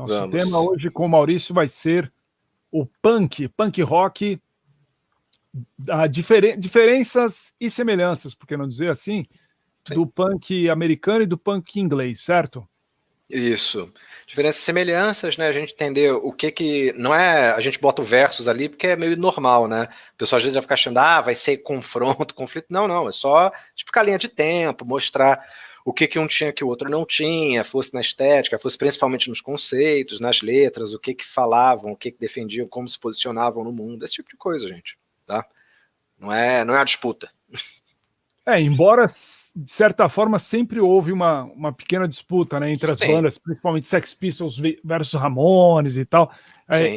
Nosso tema hoje com o Maurício vai ser o punk rock, diferenças e semelhanças, por que não dizer assim, do punk americano e do punk inglês, certo? Isso. Diferenças e semelhanças, né? A gente entender o que não é. A gente bota o versus ali porque é meio normal, né? O pessoal às vezes vai ficar achando, vai ser confronto, conflito. Não. É só explicar a linha de tempo, mostrar o que um tinha que o outro não tinha, fosse na estética, fosse principalmente nos conceitos, nas letras, o que falavam, o que defendiam, como se posicionavam no mundo, esse tipo de coisa, gente. Tá? Não é a disputa. Embora, de certa forma, sempre houve uma pequena disputa, né, entre as bandas, principalmente Sex Pistols versus Ramones e tal,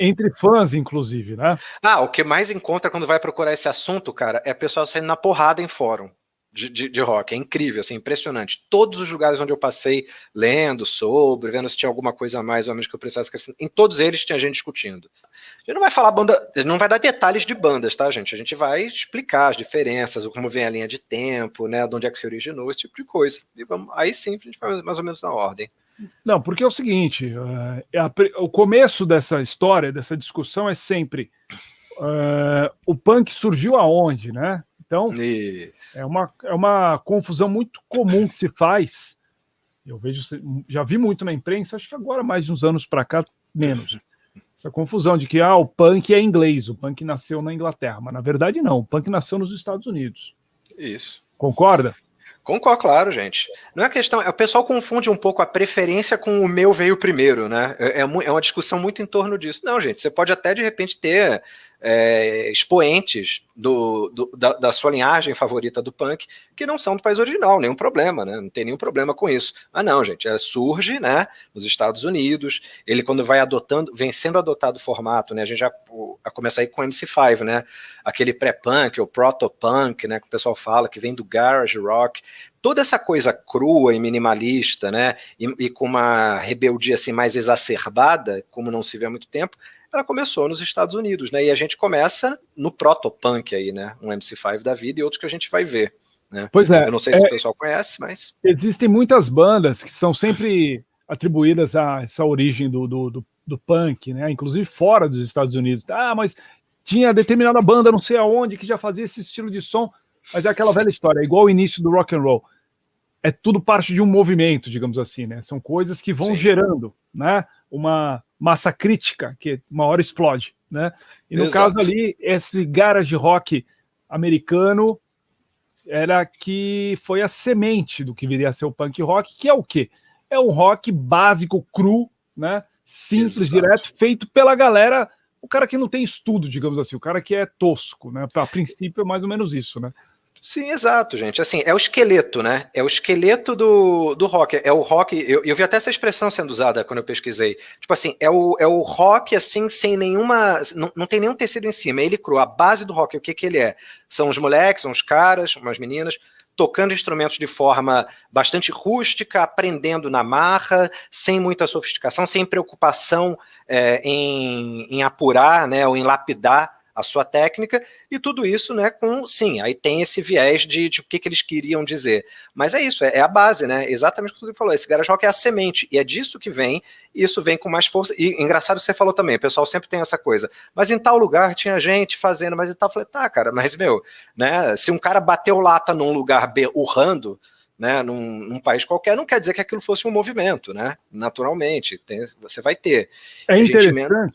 entre fãs, inclusive, né? O que mais encontra quando vai procurar esse assunto, cara, é pessoal saindo na porrada em fórum de rock. É incrível, assim, impressionante. Todos os lugares onde eu passei lendo sobre, vendo se tinha alguma coisa a mais ou menos que eu precisasse crescer, em todos eles tinha gente discutindo. A gente não vai falar não vai dar detalhes de bandas, tá, gente? A gente vai explicar as diferenças, como vem a linha de tempo, né, de onde é que se originou, esse tipo de coisa. E aí sim, a gente vai mais ou menos na ordem. Não, porque é o seguinte, o começo dessa história, dessa discussão é sempre o punk surgiu aonde, né? Então, é uma confusão muito comum que se faz. Eu já vi muito na imprensa, acho que agora, mais de uns anos para cá, menos. Essa confusão de que o punk é inglês, o punk nasceu na Inglaterra. Mas, na verdade, não. O punk nasceu nos Estados Unidos. Isso. Concorda? Concordo, claro, gente. Não é questão. O pessoal confunde um pouco a preferência com o meu veio primeiro, né? É uma discussão muito em torno disso. Não, gente, você pode até, de repente, ter expoentes da sua linhagem favorita do punk que não são do país original, nenhum problema, né? Não tem nenhum problema com isso. Não, gente, surge, né, nos Estados Unidos, ele quando vem sendo adotado o formato, né, a gente já começa aí com o MC5, né, aquele pré-punk, ou proto-punk, né, que o pessoal fala, que vem do garage rock, toda essa coisa crua e minimalista, né, e com uma rebeldia assim mais exacerbada, como não se vê há muito tempo, ela começou nos Estados Unidos, né? E a gente começa no proto-punk aí, né? Um MC5 da vida e outros que a gente vai ver, né? Pois é. Eu não sei se o pessoal conhece, mas... Existem muitas bandas que são sempre atribuídas a essa origem do punk, né? Inclusive fora dos Estados Unidos. Mas tinha determinada banda, não sei aonde, que já fazia esse estilo de som, mas é aquela velha história, é igual o início do rock and roll. É tudo parte de um movimento, digamos assim, né? São coisas que vão gerando, né? Uma massa crítica que uma hora explode, né? E no caso ali, esse garage rock americano era que foi a semente do que viria a ser o punk rock, que é o quê? É um rock básico, cru, né? Simples, direto, feito pela galera, o cara que não tem estudo, digamos assim, o cara que é tosco, né? A princípio é mais ou menos isso, né? Sim, exato, gente. Assim, é o esqueleto, né? É o esqueleto do rock. É o rock. Eu vi até essa expressão sendo usada quando eu pesquisei. Tipo assim, é o rock assim, sem nenhuma. Não tem nenhum tecido em cima. É ele cru. A base do rock, o que ele é? São os moleques, são os caras, umas meninas, tocando instrumentos de forma bastante rústica, aprendendo na marra, sem muita sofisticação, sem preocupação em apurar, né, ou em lapidar a sua técnica, e tudo isso, né, aí tem esse viés de o que eles queriam dizer. Mas é isso, é a base, né, exatamente o que você falou, esse garage rock é a semente, e é disso que vem, e isso vem com mais força, e engraçado que você falou também, o pessoal sempre tem essa coisa, mas em tal lugar tinha gente fazendo, mas em tal, eu falei, cara, mas né, se um cara bateu lata num lugar urrando, né, num país qualquer, não quer dizer que aquilo fosse um movimento, né, naturalmente, você vai ter. É interessante,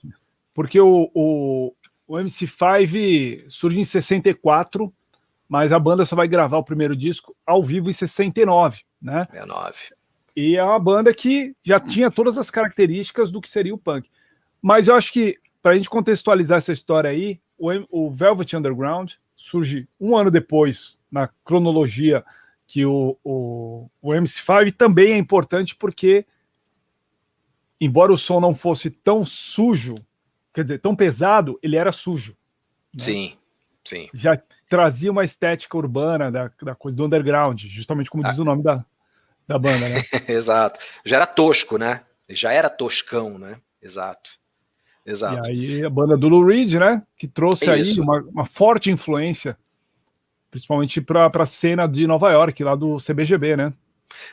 porque o MC5 surge em 64, mas a banda só vai gravar o primeiro disco ao vivo em 69, né? 69. E é uma banda que já tinha todas as características do que seria o punk. Mas eu acho que, para a gente contextualizar essa história aí, o Velvet Underground surge um ano depois, na cronologia, que o MC5 também é importante porque, embora o som não fosse tão sujo, quer dizer, tão pesado, ele era sujo. Né? Sim. Já trazia uma estética urbana da coisa do underground, justamente como diz o nome da banda, né? Exato. Já era tosco, né? Já era toscão, né? Exato. E aí a banda do Lou Reed, né? Que trouxe aí uma forte influência, principalmente para a cena de Nova York, lá do CBGB, né?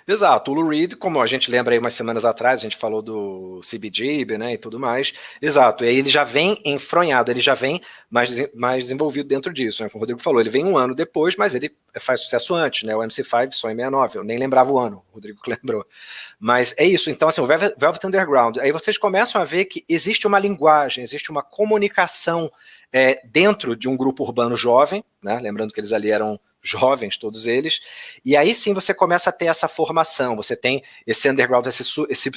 Exato, o Lou Reed, como a gente lembra aí umas semanas atrás, a gente falou do CBGB, né, e tudo mais, exato, e aí ele já vem enfronhado, ele já vem mais desenvolvido dentro disso, né, como o Rodrigo falou, ele vem um ano depois, mas ele faz sucesso antes, né, o MC5 só em 69, eu nem lembrava o ano, o Rodrigo que lembrou, mas é isso, então assim, o Velvet Underground, aí vocês começam a ver que existe uma linguagem, existe uma comunicação dentro de um grupo urbano jovem, né, lembrando que eles ali eram jovens, todos eles, e aí sim você começa a ter essa formação, você tem esse underground, esse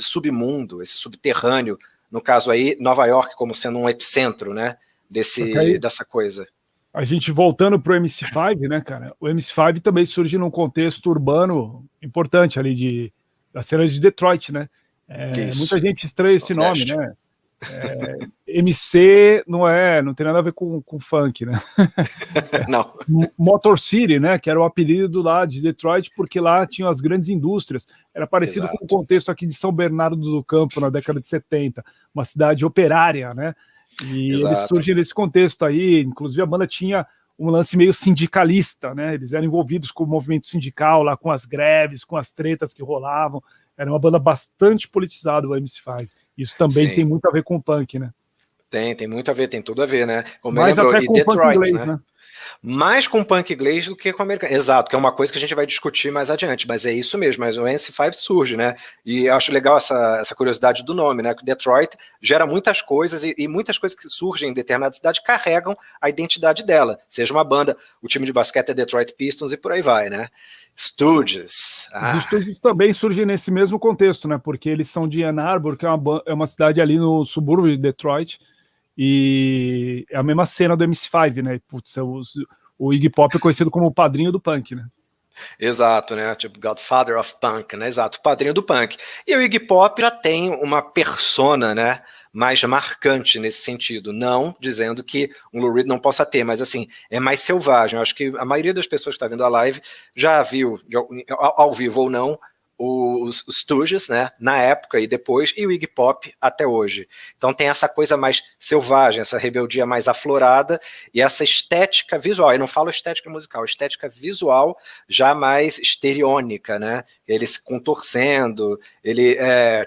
submundo, esse subterrâneo, no caso aí, Nova York como sendo um epicentro, né, dessa coisa. A gente voltando pro MC5, né, cara, o MC5 também surge num contexto urbano importante ali da cena de Detroit, né, muita gente estranha esse nome, né, MC não tem nada a ver com funk, né? Não. Motor City, né? Que era o apelido lá de Detroit, porque lá tinham as grandes indústrias. Era parecido com o contexto aqui de São Bernardo do Campo, na década de 70, uma cidade operária, né? E eles surgem nesse contexto aí. Inclusive, a banda tinha um lance meio sindicalista, né? Eles eram envolvidos com o movimento sindical, lá com as greves, com as tretas que rolavam. Era uma banda bastante politizada, o MC5. Isso também tem muito a ver com o punk, né? Tem muito a ver, tem tudo a ver, né? Como mais até com Detroit, punk inglês, né? Mais com punk inglês do que com americano. Exato, que é uma coisa que a gente vai discutir mais adiante, mas é isso mesmo, mas o MC5 surge, né? E eu acho legal essa curiosidade do nome, né? Que Detroit gera muitas coisas e muitas coisas que surgem em determinada cidade carregam a identidade dela. Seja uma banda, o time de basquete é Detroit Pistons e por aí vai, né? Stooges. Os Stooges também surgem nesse mesmo contexto, né? Porque eles são de Ann Arbor, que é uma cidade ali no subúrbio de Detroit, e é a mesma cena do MC5, né? Putz, o Iggy Pop é conhecido como o padrinho do punk, né? Exato, né? Tipo Godfather of Punk, né? Exato, o padrinho do punk. E o Iggy Pop já tem uma persona, né? Mais marcante nesse sentido, não dizendo que um Lou Reed não possa ter, mas assim, é mais selvagem. Eu acho que a maioria das pessoas que está vendo a live já viu, ao vivo ou não, os Stooges, né, na época e depois, e o Iggy Pop até hoje. Então tem essa coisa mais selvagem, essa rebeldia mais aflorada e essa estética visual, eu não falo estética musical, estética visual já mais histriônica, né, ele se contorcendo, ele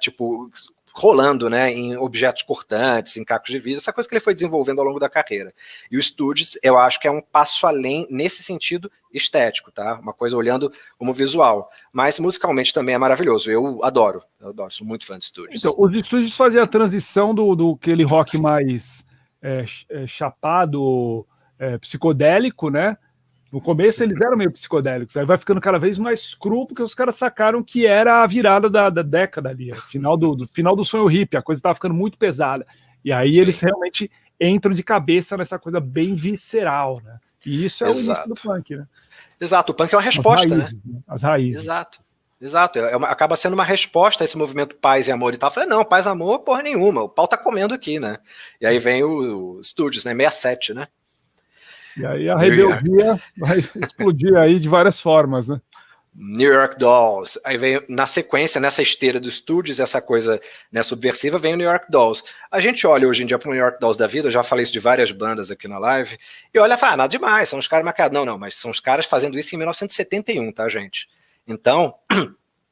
tipo rolando, né, em objetos cortantes, em cacos de vidro, essa coisa que ele foi desenvolvendo ao longo da carreira. E o Stooges, eu acho que é um passo além nesse sentido estético, tá? Uma coisa olhando como visual. Mas musicalmente também é maravilhoso. Eu adoro, sou muito fã de Stooges. Então, os Stooges faziam a transição do aquele rock mais chapado, psicodélico, né? No começo eles eram meio psicodélicos, aí vai ficando cada vez mais cru, porque os caras sacaram que era a virada da década ali, final do sonho hippie, a coisa estava ficando muito pesada. E aí eles realmente entram de cabeça nessa coisa bem visceral, né? E isso é o início do punk, né? Exato, o punk é uma resposta, raízes, né? As raízes. Exato. Acaba sendo uma resposta a esse movimento paz e amor e tal. Eu falei, não, paz e amor, porra nenhuma, o pau tá comendo aqui, né? E aí vem o Stooges, né? 67, né? E aí a rebeldia vai explodir aí de várias formas, né? New York Dolls, aí vem na sequência, nessa esteira dos Stooges, essa coisa, né, subversiva, vem o New York Dolls. A gente olha hoje em dia para o New York Dolls da vida, eu já falei isso de várias bandas aqui na live, e olha e fala, nada demais, são os caras maquiados. Não, mas são os caras fazendo isso em 1971, tá, gente? Então,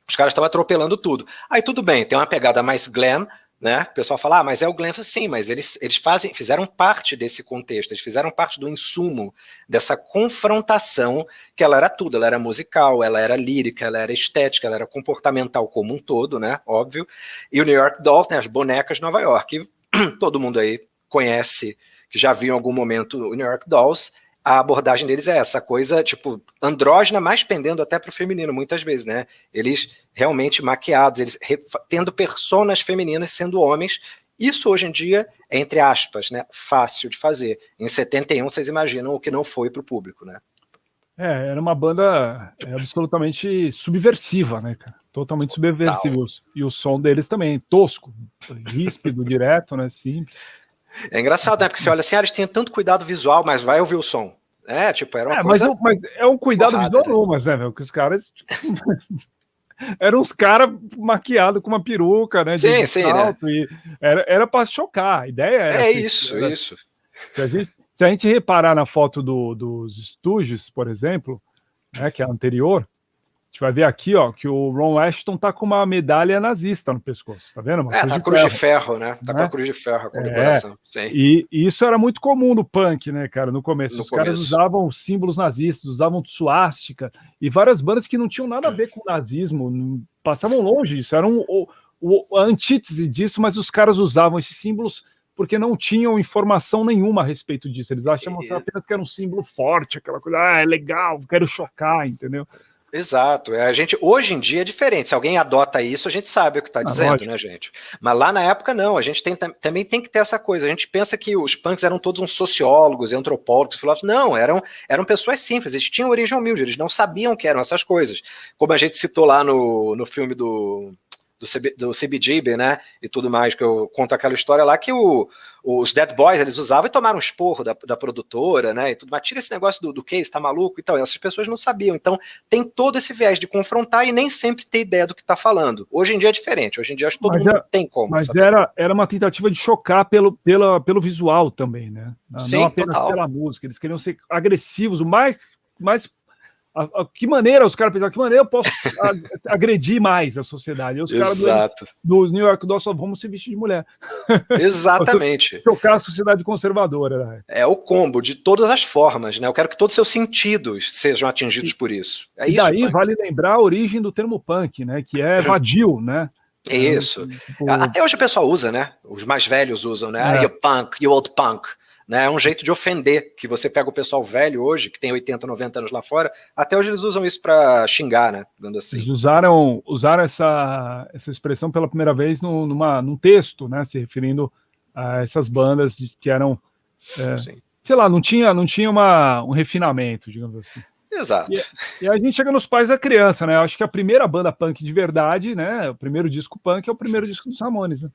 os caras estão atropelando tudo. Aí tudo bem, tem uma pegada mais glam, né? O pessoal fala, mas é o glam. Sim, mas eles fizeram parte desse contexto, eles fizeram parte do insumo dessa confrontação, que ela era tudo, ela era musical, ela era lírica, ela era estética, ela era comportamental como um todo, né? Óbvio. E o New York Dolls, né? As bonecas de Nova York, todo mundo aí conhece, que já viu em algum momento o New York Dolls. A abordagem deles é essa coisa, tipo, andrógena, mas pendendo até para o feminino, muitas vezes, né? Eles realmente maquiados, eles tendo personas femininas sendo homens. Isso hoje em dia é, entre aspas, né, fácil de fazer. Em 71, vocês imaginam o que não foi para o público, né? Era uma banda absolutamente subversiva, né, cara? Totalmente subversiva. E o som deles também, tosco, ríspido, direto, né? Simples. É engraçado, né? Porque você olha assim, eles tinham tanto cuidado visual, mas vai ouvir o som. Tipo, era uma coisa... Mas é um cuidado visual, né? Mas, né, velho? Que os caras... eram uns caras maquiados com uma peruca, né? Sim, salto, né? E era para chocar. A ideia era... isso. Se a gente reparar na foto dos Stooges, por exemplo, né, que é a anterior, gente vai ver aqui, ó, que o Ron Asheton tá com uma medalha nazista no pescoço, tá vendo? Tá com a cruz de ferro, né? Tá com a cruz de ferro, a condecoração. Sim. E isso era muito comum no punk, né, cara, no começo. Os caras usavam símbolos nazistas, usavam suástica, e várias bandas que não tinham nada a ver com o nazismo, passavam longe disso, eram a antítese disso, mas os caras usavam esses símbolos porque não tinham informação nenhuma a respeito disso. Eles achavam apenas que era um símbolo forte, aquela coisa, é legal, quero chocar, entendeu? Exato. A gente, hoje em dia é diferente. Se alguém adota isso, a gente sabe o que está dizendo, lógico, né, gente? Mas lá na época, não. A gente também tem que ter essa coisa. A gente pensa que os punks eram todos uns sociólogos, antropólogos, filósofos. Não, eram pessoas simples. Eles tinham origem humilde. Eles não sabiam que eram essas coisas. Como a gente citou lá no filme do CBGB, né, e tudo mais, que eu conto aquela história lá que os Dead Boys, eles usavam e tomaram um esporro da produtora, né, e tudo mais. Tira esse negócio do Case, tá maluco e tal. E essas pessoas não sabiam. Então, tem todo esse viés de confrontar e nem sempre ter ideia do que tá falando. Hoje em dia é diferente. Hoje em dia acho que todo mundo tem como. Mas era uma tentativa de chocar pelo visual também, né? Não apenas pela música. Eles queriam ser agressivos, o mais que maneira os caras pensavam, que maneira eu posso agredir mais a sociedade? E os caras dos New York Dolls só vamos se vestir de mulher. Exatamente. Chocar a sociedade conservadora. Né? É o combo de todas as formas, né? Eu quero que todos os seus sentidos sejam atingidos por isso. E daí vale lembrar a origem do termo punk, né? Que é vadio, né? Isso. Até hoje o pessoal usa, né? Os mais velhos usam, né? You punk, you old punk. Né, é um jeito de ofender, que você pega o pessoal velho hoje, que tem 80, 90 anos lá fora, até hoje eles usam isso para xingar, né, assim. Eles usaram essa expressão pela primeira vez num texto, né, se referindo a essas bandas que eram, sei lá, não tinha um refinamento, digamos assim. Exato. E a gente chega nos Pais da Criança, né, eu acho que a primeira banda punk de verdade, né, o primeiro disco punk é o primeiro disco dos Ramones, né.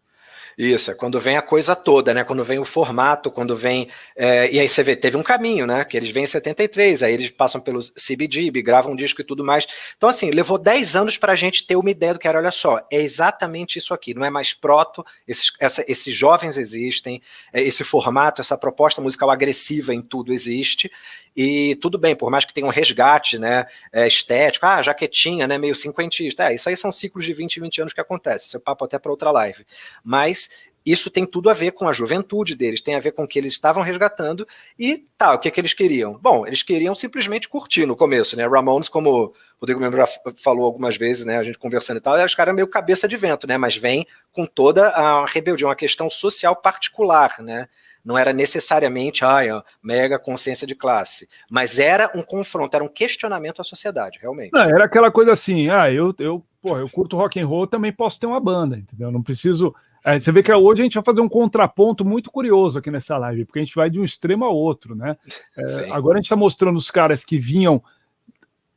Isso, é quando vem a coisa toda, né? Quando vem o formato, quando vem... e aí você vê, teve um caminho, né? Que eles vêm em 73, aí eles passam pelo CBGB, gravam um disco e tudo mais. Então, assim, levou 10 anos pra gente ter uma ideia do que era, olha só, é exatamente isso aqui, não é mais proto, esses jovens existem, esse formato, essa proposta musical agressiva em tudo existe, e tudo bem, por mais que tenha um resgate, né, estético, jaquetinha, né, meio cinquentista, isso aí são ciclos de 20 anos que acontece, esse é papo até para outra live, mas isso tem tudo a ver com a juventude deles, tem a ver com o que eles estavam resgatando, e o que eles queriam? Bom, eles queriam simplesmente curtir no começo, né, Ramones, como o Rodrigo mesmo já falou algumas vezes, né, a gente conversando e tal, os caras meio cabeça de vento, né, mas vem com toda a rebeldia, uma questão social particular, né, não era necessariamente mega consciência de classe, mas era um confronto, era um questionamento à sociedade, realmente. Não, era aquela coisa assim, eu curto rock and roll, também posso ter uma banda, entendeu? Não preciso... você vê que hoje a gente vai fazer um contraponto muito curioso aqui nessa live, porque a gente vai de um extremo a outro, né? Agora a gente está mostrando os caras que vinham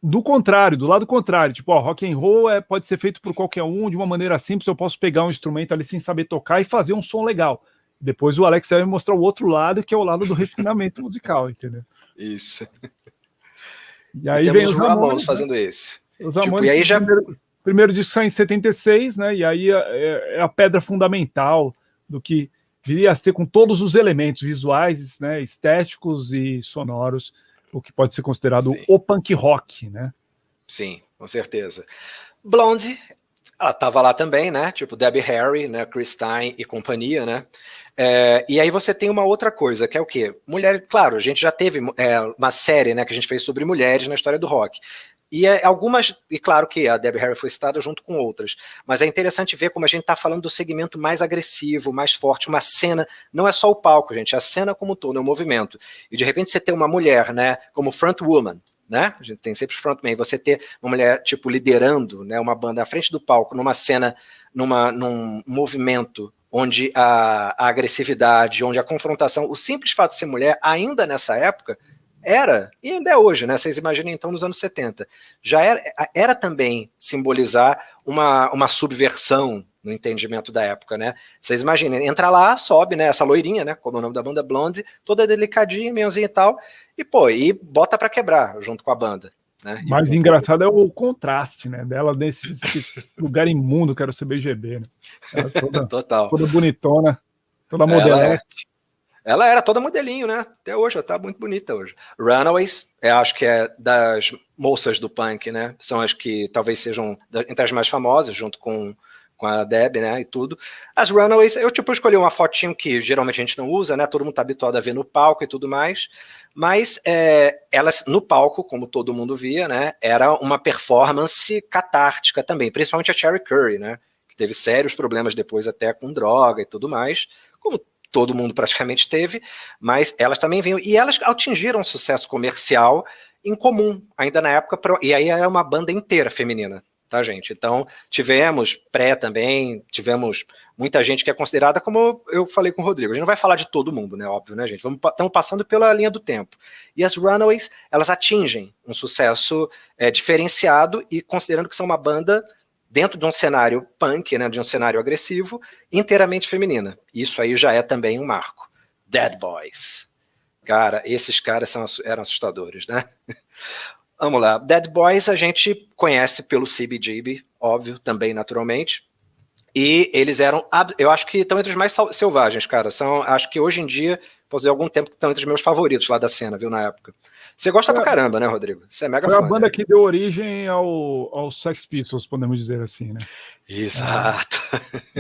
do contrário, do lado contrário, tipo, rock and roll pode ser feito por qualquer um, de uma maneira simples, eu posso pegar um instrumento ali sem saber tocar e fazer um som legal. Depois o Alex vai mostrar o outro lado, que é o lado do refinamento musical, entendeu? Isso. E aí vem os Ramones fazendo esse. Os Ramones, e aí já... primeiro disco sai em 76, né? E aí é a pedra fundamental do que viria a ser, com todos os elementos visuais, né, estéticos e sonoros, o que pode ser considerado o punk rock, né? Sim, com certeza. Blondie, ela estava lá também, né? Tipo Debbie Harry, né? Chris Stein e companhia, né? E aí você tem uma outra coisa, que é o quê? Mulher, claro, a gente já teve uma série, né, que a gente fez sobre mulheres na história do rock. E claro que a Debbie Harry foi citada junto com outras, mas é interessante ver como a gente está falando do segmento mais agressivo, mais forte, uma cena, não é só o palco, gente, é a cena como um todo, é um movimento. E de repente você tem uma mulher, né, como frontwoman, né? A gente tem sempre frontman, você ter uma mulher tipo liderando, né, uma banda à frente do palco, numa cena, num movimento onde a agressividade, onde a confrontação, o simples fato de ser mulher, ainda nessa época, era, e ainda é hoje, né? Vocês imaginem então nos anos 70, já era também simbolizar uma subversão no entendimento da época, né? Vocês imaginem, entra lá, sobe, né? Essa loirinha, né? Como é o nome da banda, Blondie, toda delicadinha, meiazinha e tal, e bota pra quebrar junto com a banda. Né? Mais engraçado é o contraste, né? Dela nesse lugar imundo que era o CBGB, né? Toda bonitona, toda modelete. Ela era toda modelinho, né? Até hoje, ela tá muito bonita hoje. Runaways, acho que é das moças do punk, né? São as que talvez sejam entre as mais famosas, junto com a Deb, né, e tudo. As Runaways, eu escolhi uma fotinho que geralmente a gente não usa, né, todo mundo tá habituado a ver no palco e tudo mais, mas elas no palco, como todo mundo via, né, era uma performance catártica também, principalmente a Cheryl Curry, né, que teve sérios problemas depois até com droga e tudo mais, como todo mundo praticamente teve, mas elas também vinham, e elas atingiram um sucesso comercial incomum, ainda na época, e aí era uma banda inteira feminina, tá, gente? Então, tivemos também, tivemos muita gente que é considerada, como eu falei com o Rodrigo, a gente não vai falar de todo mundo, né, óbvio, né, gente? Estamos passando pela linha do tempo. E as Runaways, elas atingem um sucesso diferenciado e considerando que são uma banda dentro de um cenário punk, né, de um cenário agressivo, inteiramente feminina. Isso aí já é também um marco. Dead Boys. Cara, esses caras eram assustadores, né? Vamos lá. Dead Boys a gente conhece pelo CBGB, óbvio, também naturalmente. E eles eram, eu acho que estão entre os mais selvagens, cara. Acho que hoje em dia, posso dizer algum tempo que estão entre os meus favoritos lá da cena, viu, na época. Você gosta pra caramba, né, Rodrigo? Você é mega fã. Foi a banda que deu origem ao Sex Pistols, podemos dizer assim, né? Exato.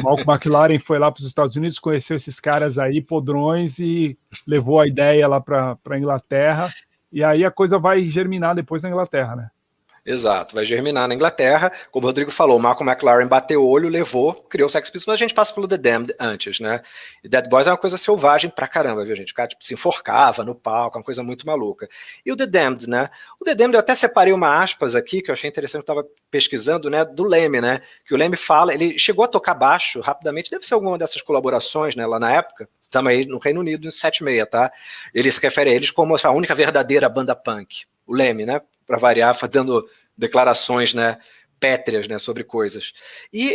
Malcolm McLaren foi lá para os Estados Unidos, conheceu esses caras aí, podrões, e levou a ideia lá para a Inglaterra. E aí a coisa vai germinar depois na Inglaterra, né? Exato, vai germinar na Inglaterra. Como o Rodrigo falou, o Malcolm McLaren bateu o olho, levou, criou o Sex Pistols, mas a gente passa pelo The Damned antes, né? E Dead Boys é uma coisa selvagem pra caramba, viu, gente? O cara se enforcava no palco, uma coisa muito maluca. E o The Damned, né? O The Damned, eu até separei uma aspas aqui, que eu achei interessante, eu tava pesquisando, né? Do Lemmy, né? Que o Lemmy fala, ele chegou a tocar baixo rapidamente, deve ser alguma dessas colaborações, né? Lá na época. Estamos aí no Reino Unido, em 76, tá? Ele se refere a eles como a única verdadeira banda punk. O Lemmy, né? Para variar, dando declarações, né, pétreas, né, sobre coisas. E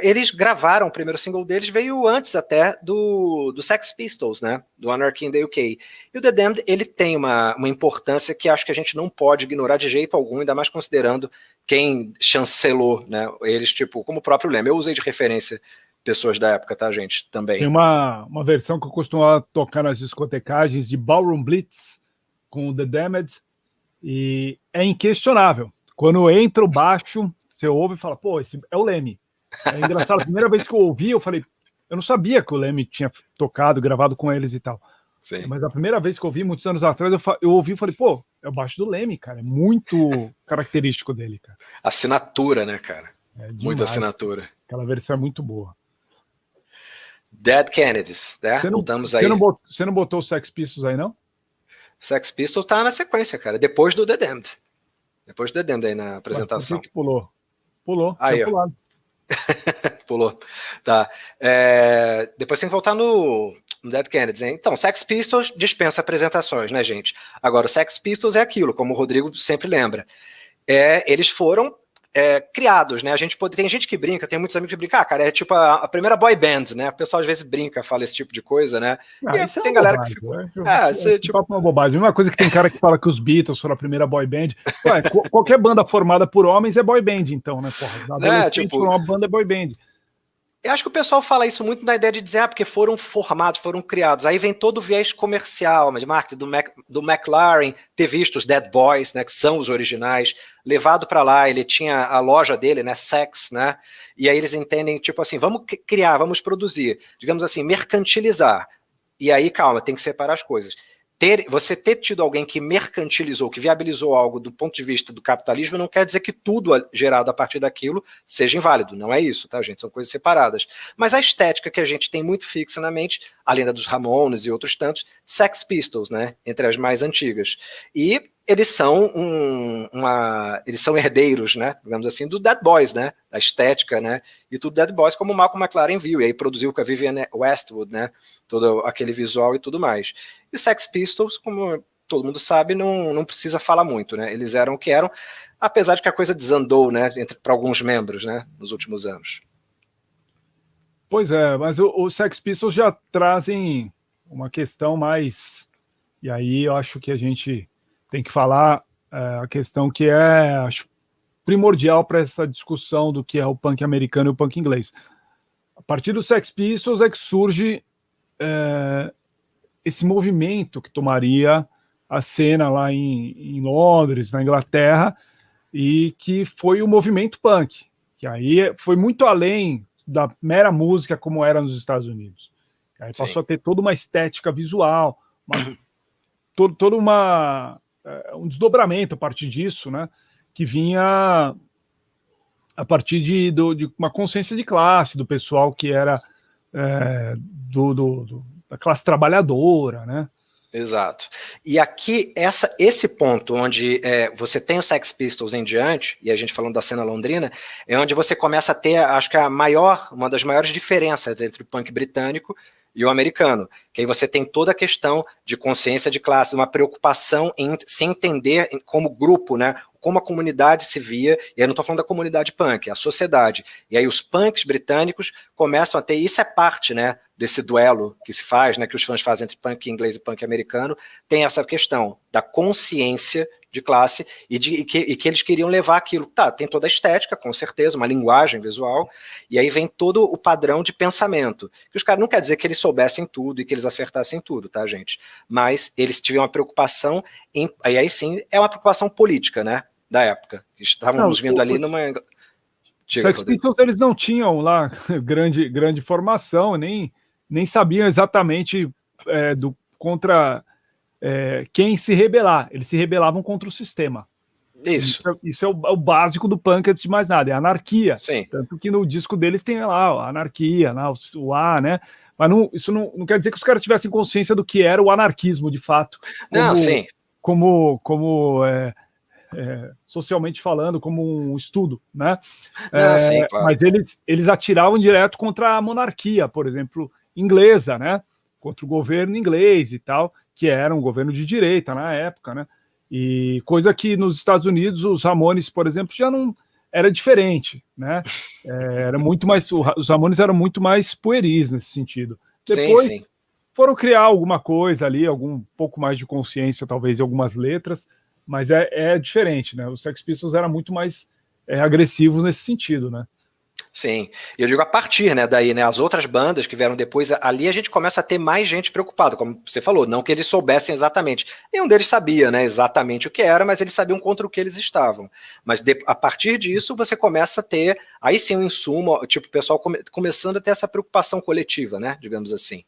eles gravaram, o primeiro single deles veio antes até do Sex Pistols, né, do Anarchy in the UK. E o The Damned, ele tem uma importância que acho que a gente não pode ignorar de jeito algum, ainda mais considerando quem chancelou, né, eles, tipo, como o próprio Lemmy. Eu usei de referência pessoas da época, tá, gente, também. Tem uma versão que eu costumava tocar nas discotecagens de Ballroom Blitz com o The Damned, e é inquestionável. Quando entra o baixo, você ouve e fala, pô, esse é o Lemmy. É engraçado, a primeira vez que eu ouvi, eu falei, eu não sabia que o Lemmy tinha tocado, gravado com eles e tal. Sim. Mas a primeira vez que eu ouvi, muitos anos atrás, eu ouvi e falei, pô, é o baixo do Lemmy, cara. É muito característico dele, cara. Assinatura, né, cara? Muita assinatura. Aquela versão é muito boa. Dead Kennedys, né? Voltamos aí. Você não botou o Sex Pistols aí, não? Sex Pistols tá na sequência, cara. Depois do The Damned. Depois do The Damned aí na apresentação. Por que pulou? Pulou. Aí, ó. Pulou. Tá. Depois tem que voltar no Dead Kennedys, hein? Então, Sex Pistols dispensa apresentações, né, gente? Agora, o Sex Pistols é aquilo, como o Rodrigo sempre lembra. Eles foram criados, né? Tem gente que brinca, tem muitos amigos que brincam, cara, é tipo a primeira boy band, né? O pessoal às vezes brinca, fala esse tipo de coisa, né? E tem galera que fica. Tipo uma bobagem. Uma coisa que tem cara que fala que os Beatles foram a primeira boy band. Ué, qualquer banda formada por homens é boy band, então, né? Porra, adolescente for uma banda é boy band. Eu acho que o pessoal fala isso muito na ideia de dizer, porque foram formados, foram criados. Aí vem todo o viés comercial, de marketing do McLaren, ter visto os Dead Boys, né, que são os originais, levado para lá, ele tinha a loja dele, né, Sex, né, e aí eles entendem, tipo assim, vamos criar, vamos produzir, digamos assim, mercantilizar. E aí, calma, tem que separar as coisas. Você ter tido alguém que mercantilizou, que viabilizou algo do ponto de vista do capitalismo, não quer dizer que tudo gerado a partir daquilo seja inválido. Não é isso, tá, gente? São coisas separadas. Mas a estética que a gente tem muito fixa na mente, além da dos Ramones e outros tantos, Sex Pistols, né? Entre as mais antigas. E eles são eles são herdeiros, né, digamos assim, do Dead Boys, né, da estética, né, e tudo Dead Boys, como o Malcolm McLaren viu, e aí produziu com a Vivienne Westwood, né, todo aquele visual e tudo mais. E os Sex Pistols, como todo mundo sabe, não precisa falar muito, né, eles eram o que eram, apesar de que a coisa desandou, né, para alguns membros, né, nos últimos anos. Pois é, mas os Sex Pistols já trazem uma questão mais, e aí eu acho que a gente tem que falar a questão que acho, primordial para essa discussão do que é o punk americano e o punk inglês. A partir do Sex Pistols é que surge esse movimento que tomaria a cena lá em Londres, na Inglaterra, e que foi o movimento punk, que aí foi muito além da mera música como era nos Estados Unidos. Aí passou a ter toda uma estética visual, todo um desdobramento a partir disso, né, que vinha a partir de uma consciência de classe, do pessoal que era da classe trabalhadora, né? Exato. E aqui, esse ponto onde você tem os Sex Pistols em diante, e a gente falando da cena londrina, é onde você começa a ter, acho que uma das maiores diferenças entre o punk britânico e o americano, que aí você tem toda a questão de consciência de classe, uma preocupação em se entender como grupo, né? Como a comunidade se via, e aí não estou falando da comunidade punk, é a sociedade. E aí os punks britânicos começam a ter, isso é parte, né, desse duelo que se faz, né, que os fãs fazem entre punk inglês e punk americano, tem essa questão da consciência de classe e que eles queriam levar aquilo. Tá, tem toda a estética, com certeza, uma linguagem visual, e aí vem todo o padrão de pensamento. Que os caras não quer dizer que eles soubessem tudo e que eles acertassem tudo, tá, gente? Mas eles tiveram uma preocupação, aí sim é uma preocupação política, né, da época. Estávamos vindo ali numa... Sex Pistols, eles não tinham lá grande formação, nem sabiam exatamente contra quem se rebelar. Eles se rebelavam contra o sistema. Isso é o básico do punk, antes de mais nada, é a anarquia. Sim. Tanto que no disco deles tem lá a anarquia, lá, o A, né? Mas isso não quer dizer que os caras tivessem consciência do que era o anarquismo, de fato. Sim. Como socialmente falando, como um estudo, né? Sim, claro. Mas eles atiravam direto contra a monarquia, por exemplo, inglesa, né? Contra o governo inglês e tal, que era um governo de direita na época, né? E coisa que nos Estados Unidos os Ramones, por exemplo, já não era diferente, né? Era muito mais, os Ramones eram muito mais pueris nesse sentido. Depois sim. Foram criar alguma coisa ali, algum pouco mais de consciência, talvez, em algumas letras, mas é diferente, né? Os Sex Pistols eram muito mais agressivos nesse sentido, né? Sim, e eu digo a partir, né, daí, né, as outras bandas que vieram depois, ali a gente começa a ter mais gente preocupada, como você falou, não que eles soubessem exatamente, nenhum deles sabia, né, exatamente o que era, mas eles sabiam contra o que eles estavam, mas a partir disso você começa a ter, aí sim, um insumo, tipo, o pessoal começando a ter essa preocupação coletiva, né, digamos assim.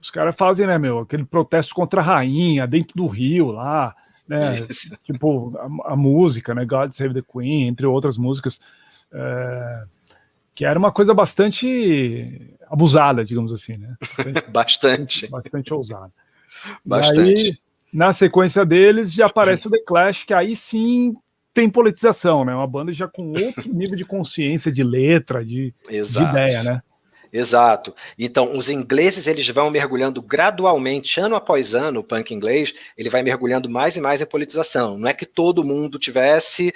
Os caras fazem, né, aquele protesto contra a rainha, dentro do rio lá, né, tipo, a música, né, God Save the Queen, entre outras músicas, que era uma coisa bastante abusada, digamos assim, né? Bastante ousada. Bastante. Aí, na sequência deles, já aparece o The Clash, que aí sim tem politização, né? Uma banda já com outro nível de consciência, de letra, de ideia, né? Exato. Então, os ingleses, eles vão mergulhando gradualmente, ano após ano, o punk inglês, ele vai mergulhando mais e mais em politização. Não é que todo mundo tivesse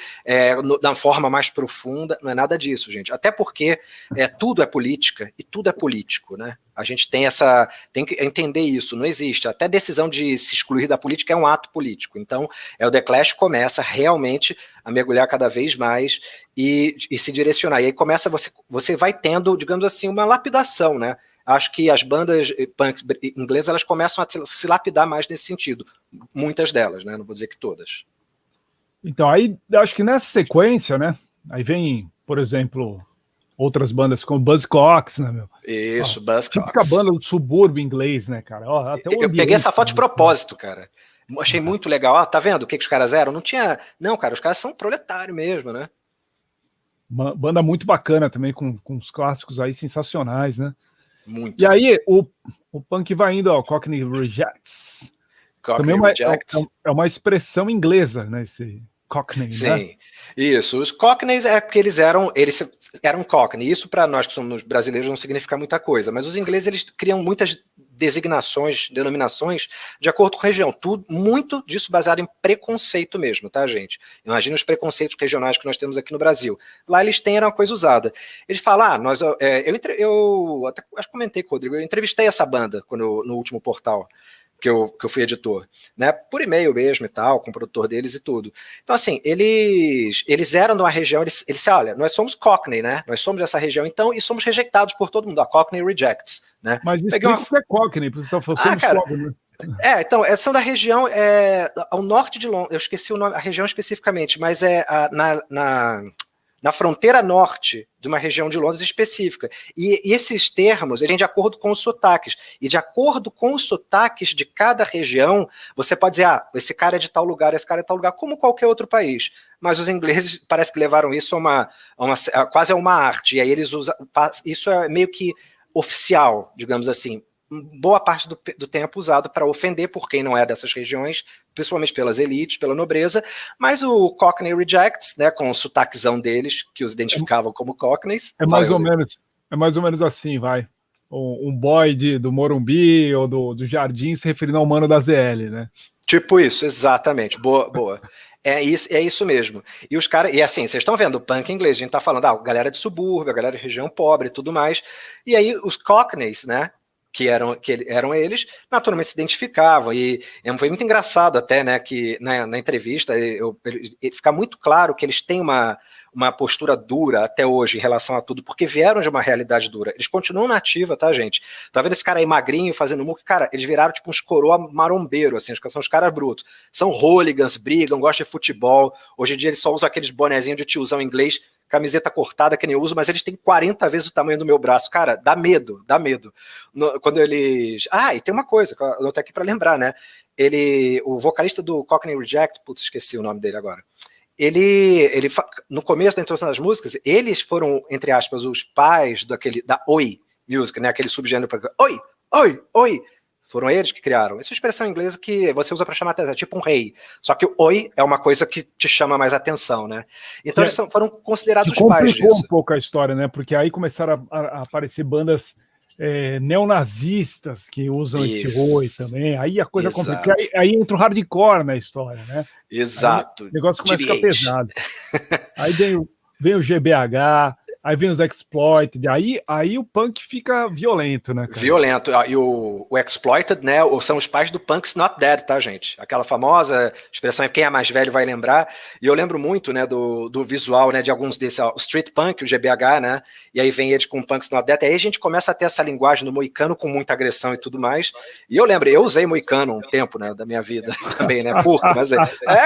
na forma mais profunda, não é nada disso, gente. Até porque tudo é política e tudo é político, né? A gente tem que entender isso, não existe. Até decisão de se excluir da política é um ato político. Então, o The Clash começa realmente a mergulhar cada vez mais e se direcionar. E aí começa, você vai tendo, digamos assim, uma lapidação, né? Acho que as bandas punk inglesas, elas começam a se lapidar mais nesse sentido. Muitas delas, né? Não vou dizer que todas. Então, aí, acho que nessa sequência, né? Aí vem, por exemplo, outras bandas como Buzzcocks, né, meu? Isso, Buzzcocks. Típica banda do subúrbio inglês, né, cara? Até eu peguei essa foto de propósito, cara. Achei muito legal. Tá vendo o que os caras eram? Não, cara, os caras são proletário mesmo, né? Uma banda muito bacana também, com os clássicos aí sensacionais, né? Muito. E aí, o punk vai indo, Cockney Rejects. Também é uma expressão inglesa, né? Esse Cockney, sim, né? Isso. Os Cockneys é porque eles eram Cockney. Isso para nós que somos brasileiros não significa muita coisa, mas os ingleses eles criam muitas designações, denominações de acordo com a região. Muito disso baseado em preconceito mesmo, tá, gente? Imagina os preconceitos regionais que nós temos aqui no Brasil. Lá eles têm uma coisa usada. Eles falam, eu até acho que comentei com o Rodrigo, eu entrevistei essa banda no último portal. que eu fui editor, né? Por e-mail mesmo e tal, com o produtor deles e tudo. Então, assim, eles eram de uma região, eles olha, nós somos Cockney, né? Nós somos dessa região, então, e somos rejeitados por todo mundo, a Cockney Rejects, né? Mas explica o que é Cockney, porque você está falando cara, Cockney. Então, são da região ao norte de Londres, eu esqueci o nome, a região especificamente, mas na fronteira norte de uma região de Londres específica. E esses termos, eles vêm de acordo com os sotaques. E de acordo com os sotaques de cada região, você pode dizer, esse cara é de tal lugar, esse cara é de tal lugar, como qualquer outro país. Mas os ingleses parece que levaram isso quase a uma arte. E aí eles usam, isso é meio que oficial, digamos assim. Boa parte do tempo usado para ofender por quem não é dessas regiões, principalmente pelas elites, pela nobreza, mas o Cockney Rejects, né, com o sotaquezão deles, que os identificavam como Cockneys. É mais ou menos assim, vai. Um boy do Morumbi ou do Jardim se referindo ao mano da ZL, né? Tipo isso, exatamente. Boa. É isso mesmo. E os caras, e assim, vocês estão vendo o punk inglês, a gente tá falando, galera de subúrbio, a galera de região pobre e tudo mais. E aí os Cockneys, né? Que eram eles, naturalmente se identificavam, e foi muito engraçado até, né, que na entrevista fica muito claro que eles têm uma postura dura até hoje em relação a tudo, porque vieram de uma realidade dura. Eles continuam na ativa, tá, gente? Tá vendo esse cara aí magrinho, fazendo muque? Cara, eles viraram tipo uns coroa marombeiro, assim, são os caras brutos. São hooligans, brigam, gostam de futebol. Hoje em dia eles só usam aqueles bonezinhos de tiozão inglês, camiseta cortada que nem eu uso, mas eles têm 40 vezes o tamanho do meu braço. Cara, dá medo. Quando eles... e tem uma coisa, que eu anotei aqui pra lembrar, né? O vocalista do Cockney Reject, putz, esqueci o nome dele agora. Ele no começo da introdução das músicas, eles foram, entre aspas, os pais da Oi Music, né? Aquele subgênero para Oi, oi, oi. Foram eles que criaram. Essa expressão inglesa que você usa para chamar atenção, tipo um rei. Só que o oi é uma coisa que te chama mais atenção, né? Então eles foram considerados os pais disso. Um pouco a história, né? Porque aí começaram a aparecer bandas neonazistas que usam esse oi também. Aí a coisa complica. Aí entra o hardcore na história, né? Exato. Aí o negócio começa a ficar pesado. Aí vem o GBH, aí vem os Exploited, aí o punk fica violento, né, cara? Violento. E o Exploited, né, são os pais do Punk's Not Dead, tá, gente? Aquela famosa expressão, quem é mais velho vai lembrar. E eu lembro muito, né, do visual, né, de alguns desses, o Street Punk, o GBH, né, e aí vem eles com o Punk's Not Dead, aí a gente começa a ter essa linguagem do moicano com muita agressão e tudo mais. E eu lembro, eu usei moicano um tempo, né, da minha vida também, né, curto, mas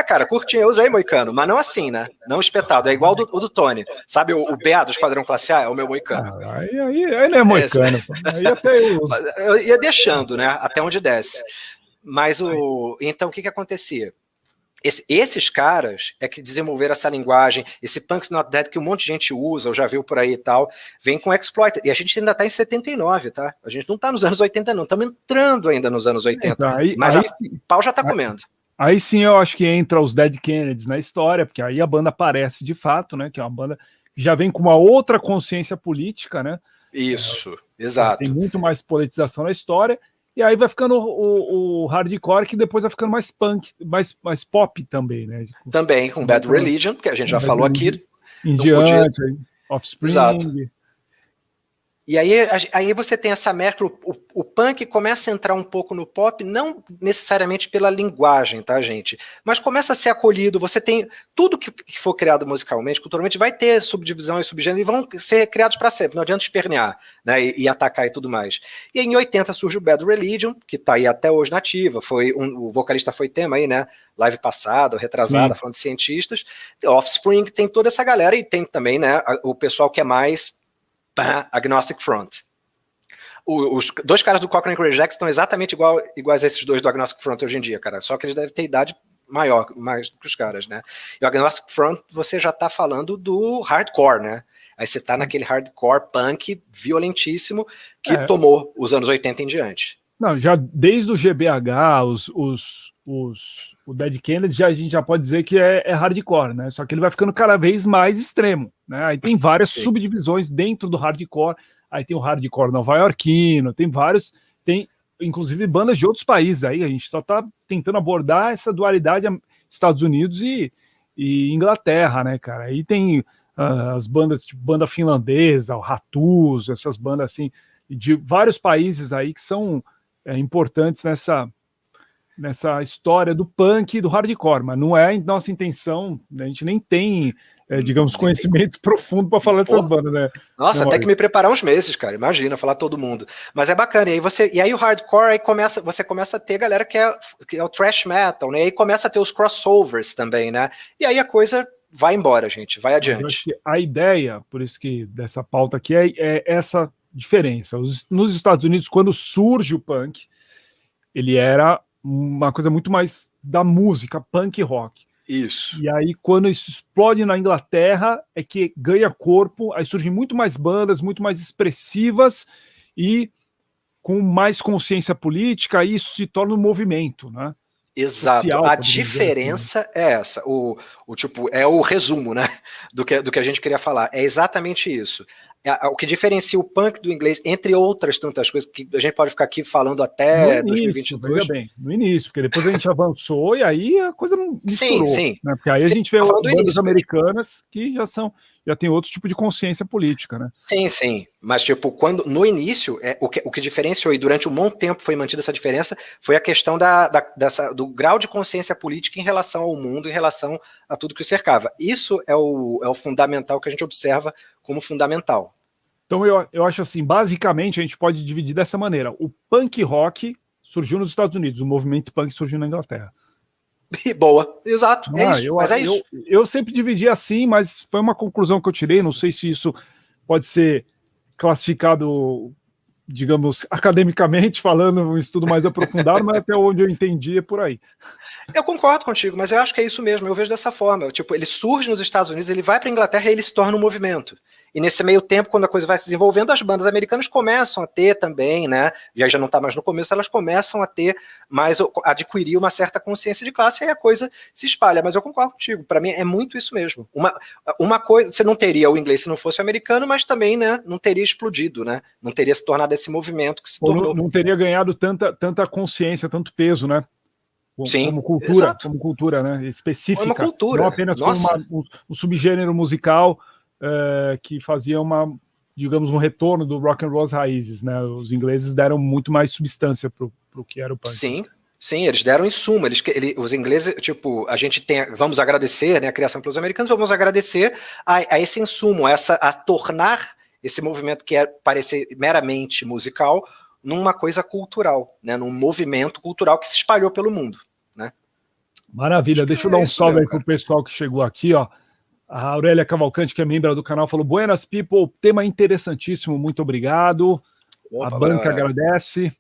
cara, curtinho, eu usei moicano, mas não assim, né, não espetado, é igual o do Tony, sabe o BA do Esquadrão Classe A? É o meu moicano. Aí não é moicano, aí até eu ia deixando, né, até onde desce. Mas então o que acontecia? Esses caras é que desenvolveram essa linguagem, esse Punk's Not Dead que um monte de gente usa, ou já viu por aí e tal, vem com Exploited. E a gente ainda tá em 79, tá? A gente não tá nos anos 80 não, estamos entrando ainda nos anos 80. Mas o pau já tá comendo. Aí sim eu acho que entra os Dead Kennedys na história, porque aí a banda aparece de fato, né? Que é uma banda que já vem com uma outra consciência política, né? Isso, exato. Tem muito mais politização na história. E aí vai ficando o hardcore, que depois vai ficando mais punk, mais pop também, né? Também, com Bad Religion, que a gente já falou aqui. Em diante, Offspring. Exato. E aí você tem essa mescla, o punk começa a entrar um pouco no pop, não necessariamente pela linguagem, tá, gente? Mas começa a ser acolhido, você tem tudo que for criado musicalmente, culturalmente, vai ter subdivisão e subgênero, e vão ser criados para sempre, não adianta espernear, né, e atacar e tudo mais. E em 80 surge o Bad Religion, que tá aí até hoje na ativa, o vocalista foi tema aí, né, live passada, retrasada, falando de cientistas, Offspring, tem toda essa galera, e tem também, né, o pessoal que é mais Agnostic Front. Os dois caras do Cockney Rejects estão exatamente iguais a esses dois do Agnostic Front hoje em dia, cara. Só que eles devem ter idade mais do que os caras, né? E o Agnostic Front, você já tá falando do hardcore, né? Aí você tá naquele hardcore punk violentíssimo que tomou os anos 80 em diante. Não, já desde o GBH, o Dead Kennedy, a gente já pode dizer que é hardcore, né? Só que ele vai ficando cada vez mais extremo, né? Aí tem várias subdivisões dentro do hardcore. Aí tem o hardcore nova-iorquino, tem inclusive bandas de outros países aí. A gente só tá tentando abordar essa dualidade Estados Unidos e Inglaterra, né, cara? Aí tem as bandas, tipo banda finlandesa, o Ratus, essas bandas assim, de vários países aí que são importantes nessa história do punk e do hardcore, mas não é nossa intenção, a gente nem tem, digamos, conhecimento profundo para falar dessas bandas, né? Nossa, não, até que me preparar uns meses, cara, imagina, falar todo mundo. Mas é bacana, e aí o hardcore, aí você começa a ter galera que é o thrash metal, né? E aí começa a ter os crossovers também, né? E aí a coisa vai embora, gente, vai adiante. Eu acho que a ideia, por isso que dessa pauta aqui, é essa diferença. Nos Estados Unidos, quando surge o punk, ele era uma coisa muito mais da música, punk rock. Isso. E aí, quando isso explode na Inglaterra, é que ganha corpo, aí surgem muito mais bandas, muito mais expressivas e com mais consciência política, e isso se torna um movimento, né? Exato, Social, a assim, diferença né? é essa, tipo, é o resumo, né, do que a gente queria falar, é exatamente isso. O que diferencia o punk do inglês, entre outras tantas coisas, que a gente pode ficar aqui falando até No início, 2022. veja bem, no início, porque depois a gente avançou e aí a coisa misturou. Sim. Né? Porque aí a gente vê falando bandas início, americanas que já tem outro tipo de consciência política, né? Sim, mas tipo, quando no início, o que diferenciou e durante um bom tempo foi mantida essa diferença, foi a questão do grau de consciência política em relação ao mundo, em relação a tudo que o cercava. Isso é o fundamental que a gente observa como fundamental. Então eu acho assim, basicamente a gente pode dividir dessa maneira. O punk rock surgiu nos Estados Unidos, o movimento punk surgiu na Inglaterra. Boa, exato, é isso, mas é isso. Eu sempre dividi assim, mas foi uma conclusão que eu tirei, não sei se isso pode ser classificado, digamos, academicamente falando, um estudo mais aprofundado, mas até onde eu entendi é por aí. Eu concordo contigo, mas eu acho que é isso mesmo, eu vejo dessa forma. Tipo, ele surge nos Estados Unidos, ele vai para a Inglaterra e ele se torna um movimento. E nesse meio tempo, quando a coisa vai se desenvolvendo, as bandas americanas começam a ter também, né? Já não está mais no começo, elas começam a ter mais, adquirir uma certa consciência de classe, e aí a coisa se espalha. Mas eu concordo contigo, para mim é muito isso mesmo. Uma coisa, você não teria o inglês se não fosse o americano, mas também, né, não teria explodido, né? Não teria se tornado esse movimento que se tornou. Não teria ganhado tanta consciência, tanto peso, né? Sim, como cultura, né? Específica. Uma cultura. Não apenas como um subgênero musical que fazia digamos, um retorno do rock and roll às raízes, né? Os ingleses deram muito mais substância pro que era o punk. Sim, eles deram insumo. Os ingleses, tipo, a gente vamos agradecer, né, a criação pelos americanos, vamos agradecer a esse insumo, a tornar esse movimento que parecer meramente musical numa coisa cultural, né, num movimento cultural que se espalhou pelo mundo, né? Maravilha, deixa eu dar um salve aí pro pessoal que chegou aqui, ó. A Aurélia Cavalcante, que é membro do canal, falou: Buenas people, tema interessantíssimo, muito obrigado. A banca agradece.